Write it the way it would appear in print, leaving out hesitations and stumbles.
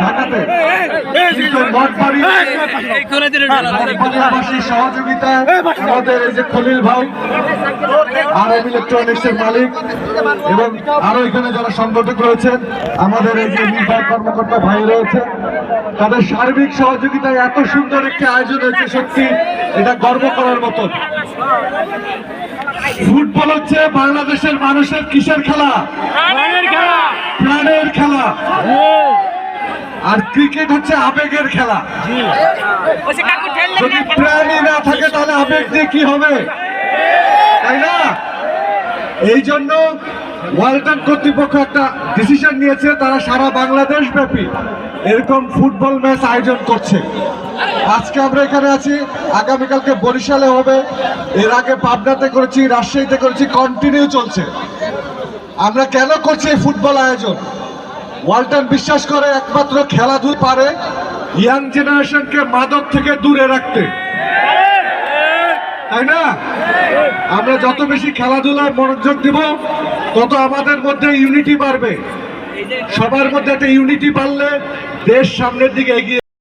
ঢাকাতে কিন্তু মঠবাড়ির সহযোগিতায় আমাদের এই যে খলিল ভাই RM ইলেকট্রনিক্স এর মালিক এবং আরো এখানে যারা সংগঠক রয়েছেন, আমাদের এই যে নির্বাহী কর্মকর্তা ভাই রয়েছে, তাদের সার্বিক সহযোগিতায় এত সুন্দর একটি আয়োজন হয়েছে। সত্যি এটা গর্ব করার মতো। ফুটবল হচ্ছে বাংলাদেশের মানুষের কিসের খেলা? প্রাণের খেলা। আর ক্রিকেট হচ্ছে আবেগের খেলা। যদি প্রাণই না থাকে তাহলে আবেগ দিয়ে কি হবে, তাই না? এই জন্য ওয়ালটন কর্তৃপক্ষ একটা ডিসিশন নিয়েছে, তারা সারা বাংলাদেশ ব্যাপী এরকম ফুটবল ম্যাচ আয়োজন করছে। আজকে আমরা এখানে আছি, আগামীকালকে বরিশালে হবে, এর আগে পাবনাতে করেছি, রাজশাহীতে করেছি, কন্টিনিউ চলছে। আমরা কেন করছি এই ফুটবল আয়োজন? ওয়ালটন বিশ্বাস করে একমাত্র খেলাধুলা পারে ইয়াং জেনারেশনকে মাদক থেকে দূরে রাখতে, তাই না? আমরা যত বেশি খেলাধুলায় মনোযোগ দিব তত আমাদের মধ্যে ইউনিটি বাড়বে। সবার মধ্যে একটা ইউনিটি বাড়লে দেশ সামনের দিকে এগিয়ে